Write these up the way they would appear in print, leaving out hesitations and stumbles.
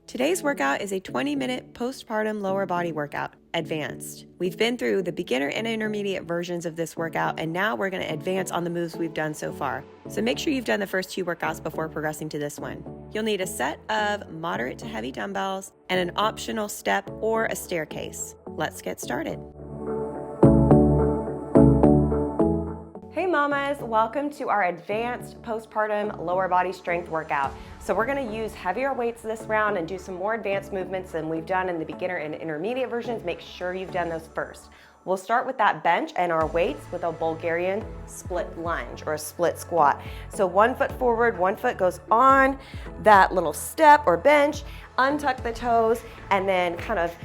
Today's workout is a 20-minute postpartum lower body workout, advanced. We've been through the beginner and intermediate versions of this workout, and now we're going to advance on the moves we've done so far. So make sure you've done the first two workouts before progressing to this one. You'll need a set of moderate to heavy dumbbells and an optional step or a staircase. Let's get started. Hey mamas, welcome to our advanced postpartum lower body strength workout. So we're gonna use heavier weights this round and do some more advanced movements than we've done in the beginner and intermediate versions. Make sure you've done those first. We'll start with that bench and our weights with a Bulgarian split lunge or a split squat. So 1 foot forward, 1 foot goes on that little step or bench, untuck the toes, and then kind of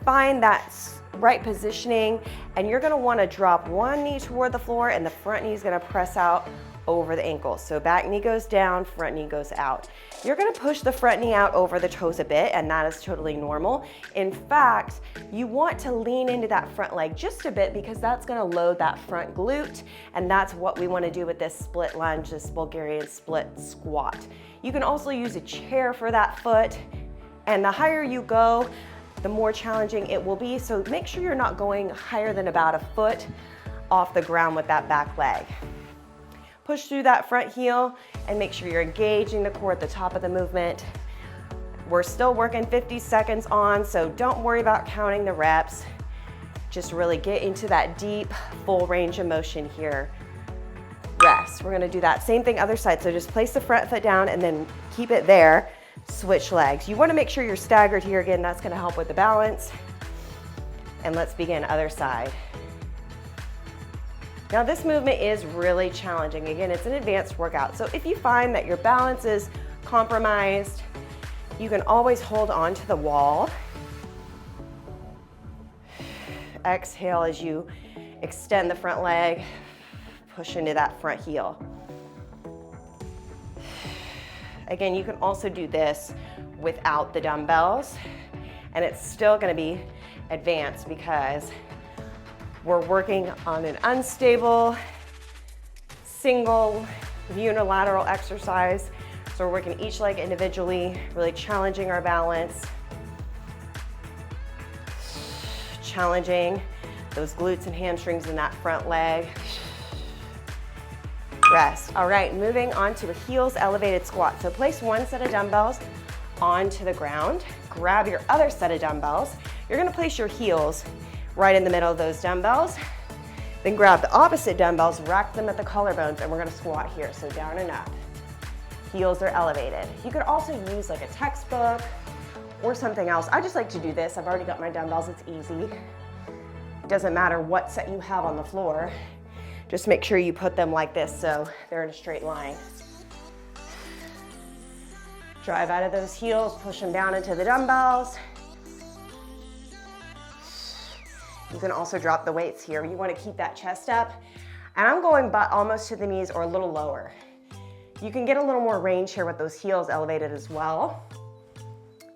find that right positioning, and you're gonna wanna drop one knee toward the floor and the front knee is gonna press out over the ankles. So back knee goes down, front knee goes out. You're gonna push the front knee out over the toes a bit, and that is totally normal. In fact, you want to lean into that front leg just a bit because that's gonna load that front glute, and that's what we wanna do with this split lunge, this Bulgarian split squat. You can also use a chair for that foot, and the higher you go, the more challenging it will be. So make sure you're not going higher than about a foot off the ground with that back leg. Push through that front heel and make sure you're engaging the core at the top of the movement. We're still working 50 seconds on, so don't worry about counting the reps. Just really get into that deep, full range of motion here. Rest. We're gonna do that same thing other side. So just place the front foot down and then keep it there. Switch legs. You want to make sure you're staggered here. Again, that's going to help with the balance. And let's begin other side. Now this movement is really challenging. Again, it's an advanced workout. So if you find that your balance is compromised, you can always hold on to the wall. Exhale as you extend the front leg, push into that front heel. Again, you can also do this without the dumbbells, and it's still gonna be advanced because we're working on an unstable, single, unilateral exercise. So we're working each leg individually, really challenging our balance, challenging those glutes and hamstrings in that front leg. Rest. All right, moving on to a heels elevated squat. So place one set of dumbbells onto the ground, grab your other set of dumbbells. You're gonna place your heels right in the middle of those dumbbells. Then grab the opposite dumbbells, rack them at the collarbones, and we're gonna squat here. So down and up. Heels are elevated. You could also use like a textbook or something else. I just like to do this. I've already got my dumbbells, it's easy. It doesn't matter what set you have on the floor. Just make sure you put them like this so they're in a straight line. Drive out of those heels, push them down into the dumbbells. You can also drop the weights here. You want to keep that chest up. And I'm going butt almost to the knees or a little lower. You can get a little more range here with those heels elevated as well.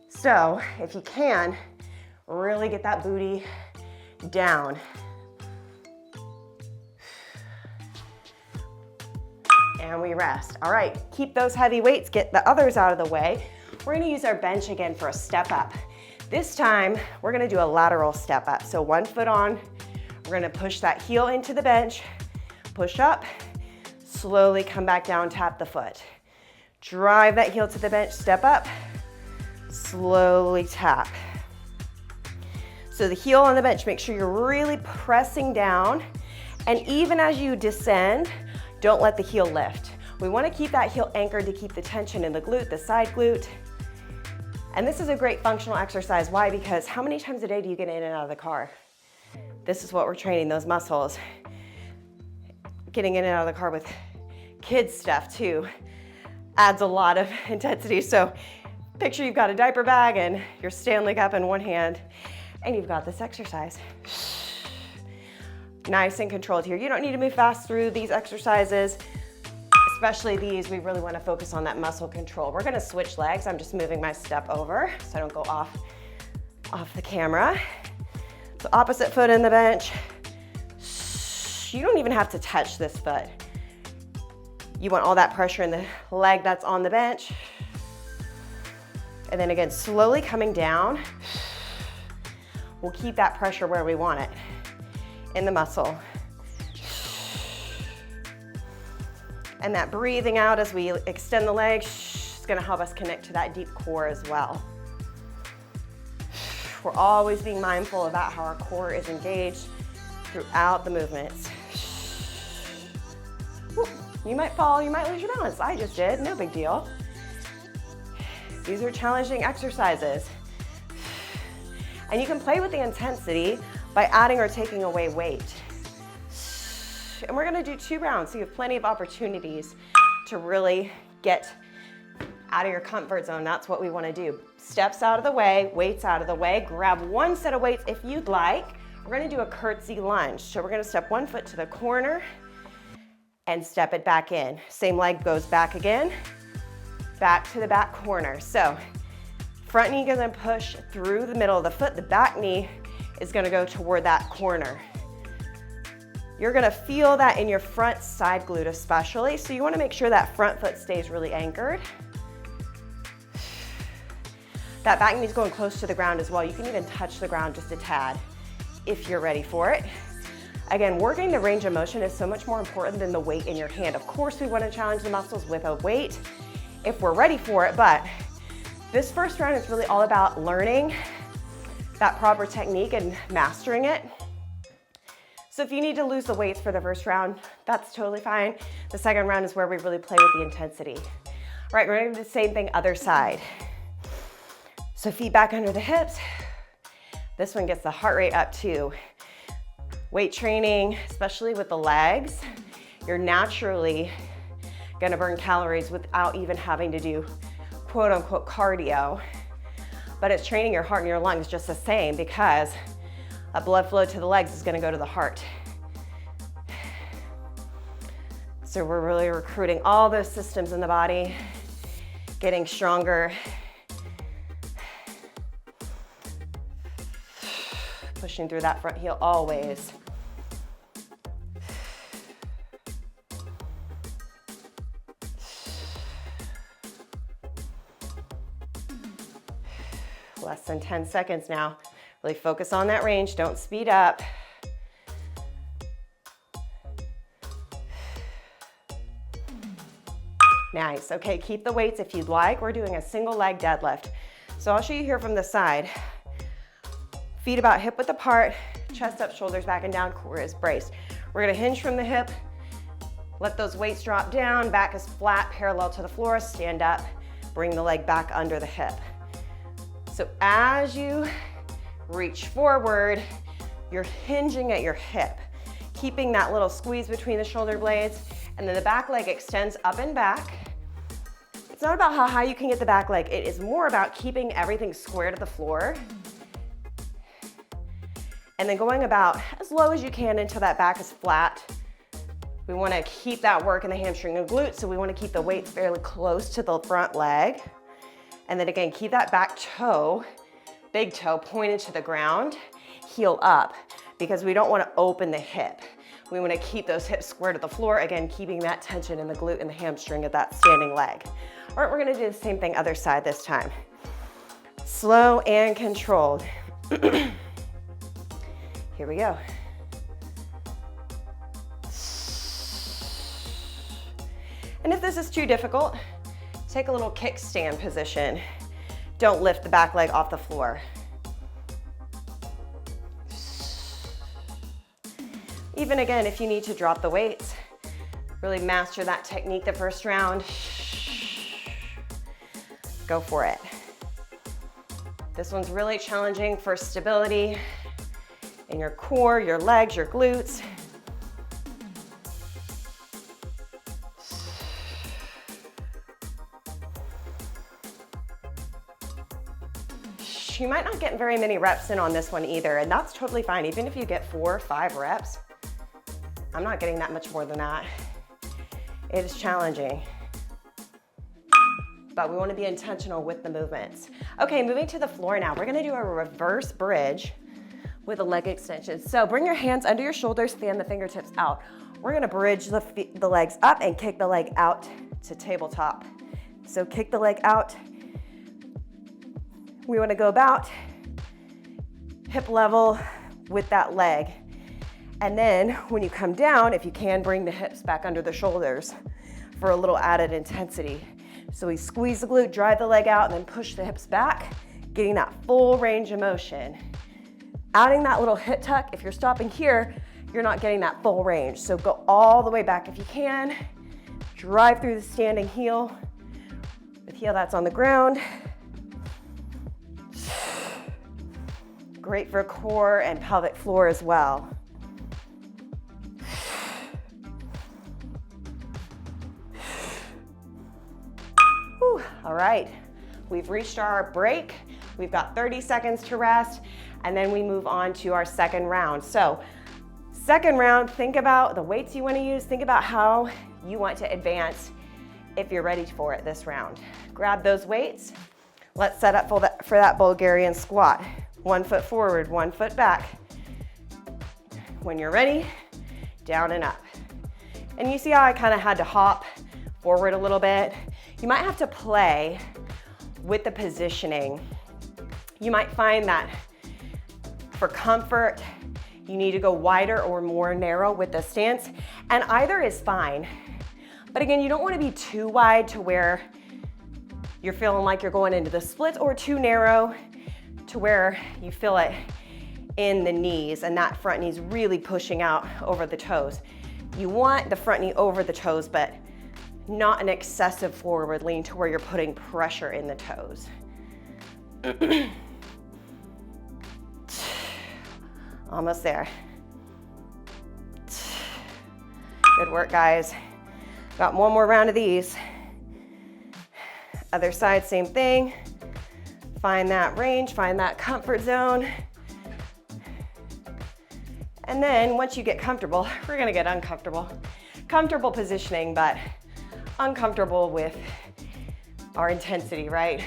So if you can, really get that booty down. And we rest. All right, keep those heavy weights, get the others out of the way. We're gonna use our bench again for a step up. This time, we're gonna do a lateral step up. So 1 foot on, we're gonna push that heel into the bench, push up, slowly come back down, tap the foot. Drive that heel to the bench, step up, slowly tap. So the heel on the bench, make sure you're really pressing down, and even as you descend, don't let the heel lift. We want to keep that heel anchored to keep the tension in the glute, the side glute. And this is a great functional exercise. Why? Because how many times a day do you get in and out of the car? This is what we're training, those muscles. Getting in and out of the car with kids stuff too adds a lot of intensity. So picture you've got a diaper bag and your Stanley cup in one hand and you've got this exercise. Nice and controlled here. You don't need to move fast through these exercises, especially these. We really want to focus on that muscle control. We're going to switch legs. I'm just moving my step over so I don't go off the camera. So opposite foot in the bench. You don't even have to touch this foot. You want all that pressure in the leg that's on the bench. And then again, slowly coming down. We'll keep that pressure where we want it, in the muscle. And that breathing out as we extend the legs is gonna help us connect to that deep core as well. We're always being mindful about how our core is engaged throughout the movements. You might fall, you might lose your balance. I just did, no big deal. These are challenging exercises. And you can play with the intensity by adding or taking away weight. And we're gonna do 2 rounds, so you have plenty of opportunities to really get out of your comfort zone. That's what we wanna do. Steps out of the way, weights out of the way. Grab 1 set of weights if you'd like. We're gonna do a curtsy lunge. So we're gonna step 1 foot to the corner and step it back in. Same leg goes back again, back to the back corner. So front knee gonna push through the middle of the foot. The back knee is gonna go toward that corner. You're gonna feel that in your front side glute especially, so you wanna make sure that front foot stays really anchored. That back knee's going close to the ground as well. You can even touch the ground just a tad if you're ready for it. Again, working the range of motion is so much more important than the weight in your hand. Of course, we wanna challenge the muscles with a weight if we're ready for it, but this first round is really all about learning that proper technique and mastering it. So if you need to lose the weights for the first round, that's totally fine. The second round is where we really play with the intensity. All right, we're gonna do the same thing other side. So feet back under the hips. This one gets the heart rate up too. Weight training, especially with the legs, you're naturally gonna burn calories without even having to do quote unquote cardio, but it's training your heart and your lungs just the same because a blood flow to the legs is gonna go to the heart. So we're really recruiting all those systems in the body, getting stronger, pushing through that front heel always. Less than 10 seconds now. Really focus on that range, don't speed up. Nice, okay, keep the weights if you'd like. We're doing a single leg deadlift. So I'll show you here from the side. Feet about hip width apart, chest up, shoulders back and down, core is braced. We're gonna hinge from the hip, let those weights drop down, back is flat, parallel to the floor, stand up, bring the leg back under the hip. So as you reach forward, you're hinging at your hip, keeping that little squeeze between the shoulder blades, and then the back leg extends up and back. It's not about how high you can get the back leg, it is more about keeping everything square to the floor, and then going about as low as you can until that back is flat. We wanna keep that work in the hamstring and glutes, so we wanna keep the weight fairly close to the front leg. And then again, keep that back toe, big toe, pointed to the ground, heel up, because we don't wanna open the hip. We wanna keep those hips square to the floor, again, keeping that tension in the glute and the hamstring of that standing leg. All right, we're gonna do the same thing other side this time. Slow and controlled. Here we go. And if this is too difficult, take a little kickstand position. Don't lift the back leg off the floor. Even again, if you need to drop the weights, really master that technique the first round. Go for it. This one's really challenging for stability in your core, your legs, your glutes. You might not get very many reps in on this one either, and that's totally fine. Even if you get 4 or 5 reps, I'm not getting that much more than that. It is challenging, but we want to be intentional with the movements. Okay, moving to the floor now. We're gonna do a reverse bridge with a leg extension. So bring your hands under your shoulders, fan the fingertips out. We're gonna bridge the legs up and kick the leg out to tabletop. So kick the leg out, We want to go about hip level with that leg. And then when you come down, if you can, bring the hips back under the shoulders for a little added intensity. So we squeeze the glute, drive the leg out, and then push the hips back, getting that full range of motion. Adding that little hip tuck, if you're stopping here, you're not getting that full range. So go all the way back if you can. Drive through the standing heel, with heel that's on the ground. Great for core and pelvic floor as well. Whew. All right, we've reached our break. We've got 30 seconds to rest, and then we move on to our second round. So second round, think about the weights you want to use. Think about how you want to advance if you're ready for it this round. Grab those weights. Let's set up for that Bulgarian squat. 1 foot forward, 1 foot back. When you're ready, down and up. And you see how I kind of had to hop forward a little bit? You might have to play with the positioning. You might find that for comfort, you need to go wider or more narrow with the stance, and either is fine. But again, you don't want to be too wide to where you're feeling like you're going into the splits, or too narrow to where you feel it in the knees and that front knee's really pushing out over the toes. You want the front knee over the toes, but not an excessive forward lean to where you're putting pressure in the toes. Almost there. Good work, guys. Got one more round of these. Other side, same thing. Find that range, find that comfort zone. And then once you get comfortable, we're gonna get uncomfortable. Comfortable positioning, but uncomfortable with our intensity, right?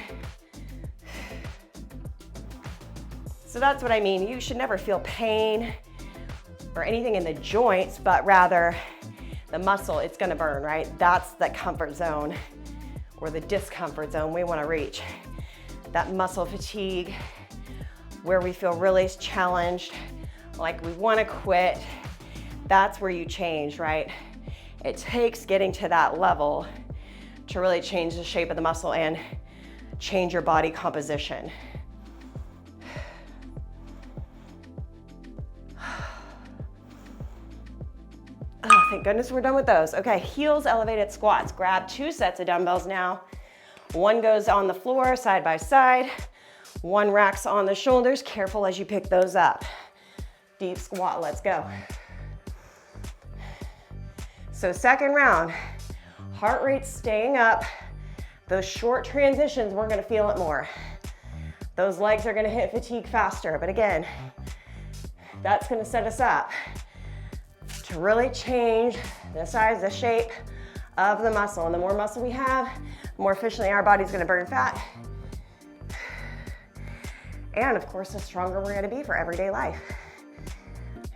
So that's what I mean. You should never feel pain or anything in the joints, but rather the muscle, it's gonna burn, right? That's the comfort zone or the discomfort zone we wanna reach. That muscle fatigue, where we feel really challenged, like we wanna quit, that's where you change, right? It takes getting to that level to really change the shape of the muscle and change your body composition. Oh, thank goodness we're done with those. Okay, heels elevated squats. Grab 2 sets of dumbbells now. One goes on the floor, side by side. One racks on the shoulders. Careful as you pick those up. Deep squat, let's go. So second round, heart rate staying up. Those short transitions, we're gonna feel it more. Those legs are gonna hit fatigue faster, but again, that's gonna set us up to really change the size, the shape of the muscle. And the more muscle we have, the more efficiently our body's gonna burn fat. And of course, the stronger we're gonna be for everyday life.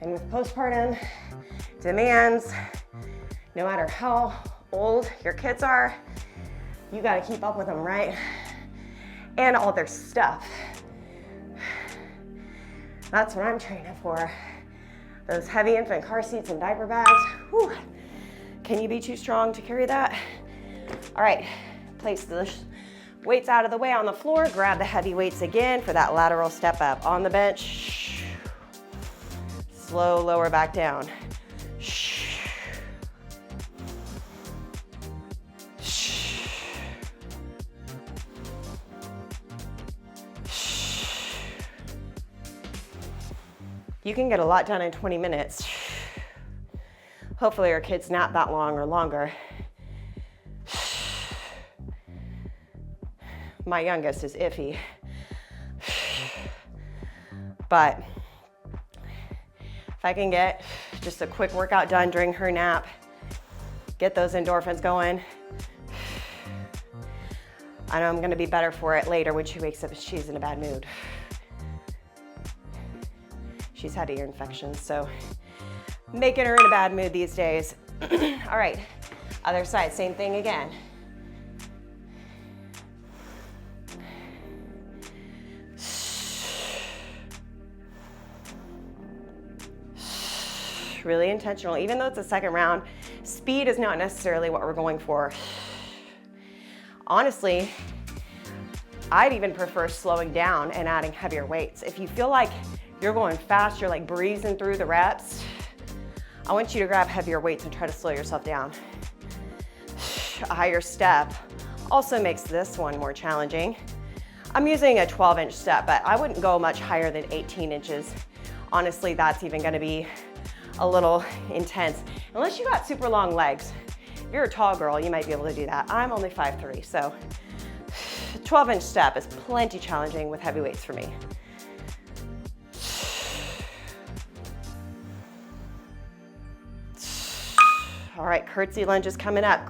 And with postpartum demands, no matter how old your kids are, you gotta keep up with them, right? And all their stuff. That's what I'm training for. Those heavy infant car seats and diaper bags. Whew. Can you be too strong to carry that? All right, place the weights out of the way on the floor. Grab the heavy weights again for that lateral step up. On the bench, slow lower back down. You can get a lot done in 20 minutes. Hopefully your kids nap that long or longer. My youngest is iffy. But if I can get just a quick workout done during her nap, get those endorphins going, I know I'm gonna be better for it later when she wakes up and she's in a bad mood. She's had ear infections, so making her in a bad mood these days. All right, other side, same thing again. Really intentional. Even though it's a second round, speed is not necessarily what we're going for. Honestly, I'd even prefer slowing down and adding heavier weights. If you feel like you're going fast, you're like breezing through the reps, I want you to grab heavier weights and try to slow yourself down. A higher step also makes this one more challenging. I'm using a 12-inch step, but I wouldn't go much higher than 18 inches. Honestly, that's even gonna be a little intense. Unless you got super long legs. If you're a tall girl, you might be able to do that. I'm only 5'3", so 12-inch step is plenty challenging with heavy weights for me. All right, curtsy lunge is coming up.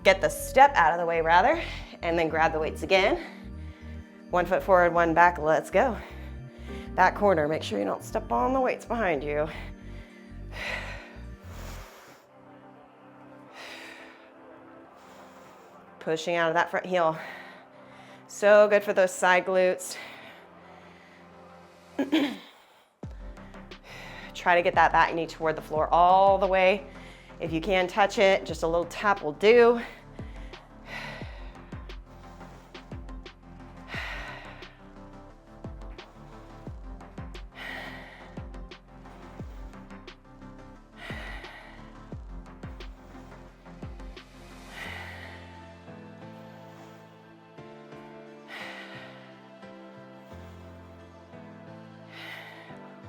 Get the step out of the way rather, and then grab the weights again. 1 foot forward, 1 back, let's go. Back corner, make sure you don't step on the weights behind you. Pushing out of that front heel. So good for those side glutes. Try to get that back knee toward the floor all the way. If you can touch it, just a little tap will do.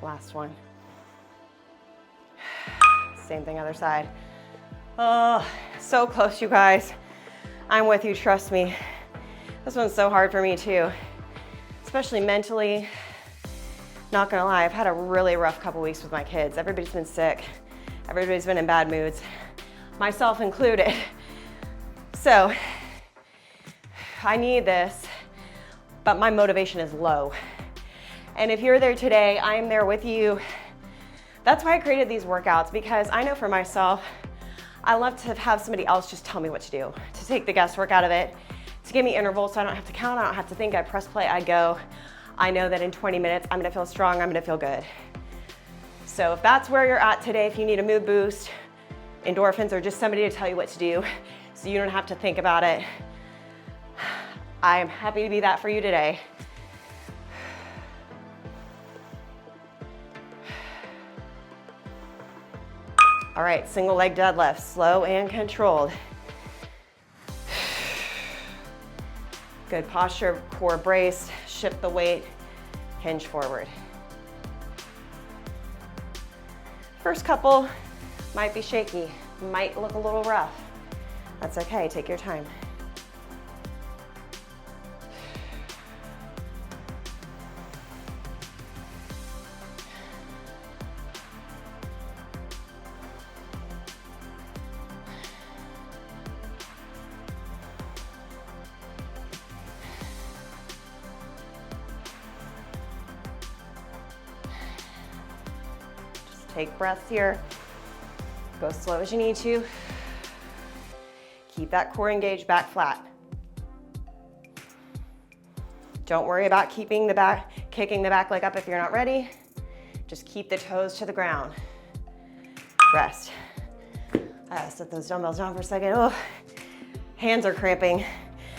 Last one. Same thing, other side. Oh, so close, you guys. I'm with you, trust me. This one's so hard for me too, especially mentally. Not gonna lie, I've had a really rough couple weeks with my kids. Everybody's been sick. Everybody's been in bad moods, myself included. So, I need this, but my motivation is low. And if you're there today, I'm there with you. That's why I created these workouts, because I know for myself, I love to have somebody else just tell me what to do, to take the guesswork out of it, to give me intervals so I don't have to count, I don't have to think, I press play, I go. I know that in 20 minutes, I'm gonna feel strong, I'm gonna feel good. So if that's where you're at today, if you need a mood boost, endorphins, or just somebody to tell you what to do so you don't have to think about it, I am happy to be that for you today. All right, single leg deadlift, slow and controlled. Good posture, core braced, shift the weight, hinge forward. First couple might be shaky, might look a little rough. That's okay, take your time. Take breaths here. Go slow as you need to. Keep that core engaged, back flat. Don't worry about kicking the back leg up if you're not ready. Just keep the toes to the ground. Rest. Set those dumbbells down for a second. Oh, hands are cramping.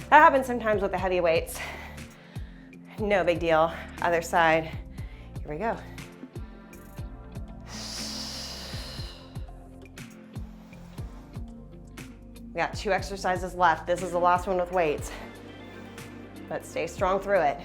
That happens sometimes with the heavy weights. No big deal. Other side. Here we go. We got 2 exercises left. This is the last one with weights, but stay strong through it.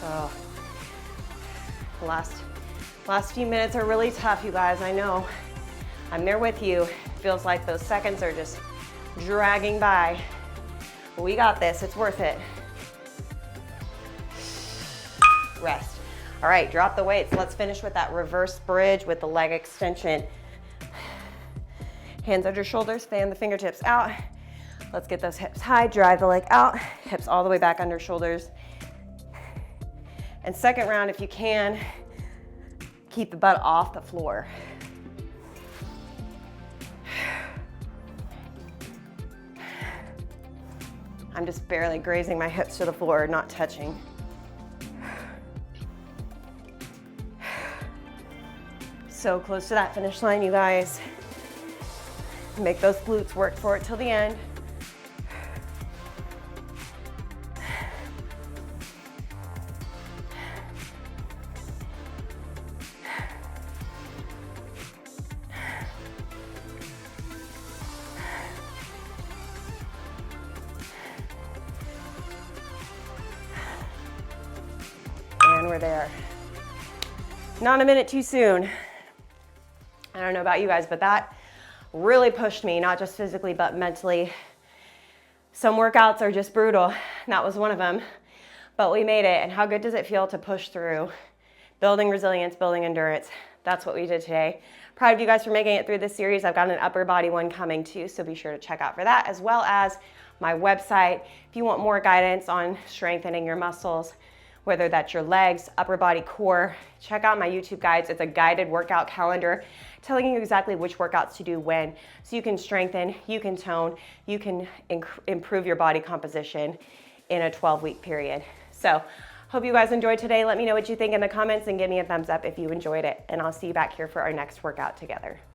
Oh, last few minutes are really tough, you guys, I know. I'm there with you. Feels like those seconds are just dragging by. We got this, it's worth it. Rest. All right, drop the weights. Let's finish with that reverse bridge with the leg extension. Hands under shoulders, fan the fingertips out. Let's get those hips high, drive the leg out, hips all the way back under shoulders, And second round, if you can, keep the butt off the floor. I'm just barely grazing my hips to the floor, not touching. So close to that finish line, you guys. Make those glutes work for it till the end. And we're there. Not a minute too soon. I don't know about you guys, but that really pushed me, not just physically, but mentally. Some workouts are just brutal, and that was one of them, but we made it. And how good does it feel to push through? Building resilience, building endurance. That's what we did today. Proud of you guys for making it through this series. I've got an upper body one coming too, so be sure to check out for that, as well as my website. If you want more guidance on strengthening your muscles, whether that's your legs, upper body, core, check out my YouTube guides. It's a guided workout calendar telling you exactly which workouts to do when, so you can strengthen, you can tone, you can improve your body composition in a 12-week period. So hope you guys enjoyed today. Let me know what you think in the comments and give me a thumbs up if you enjoyed it. And I'll see you back here for our next workout together.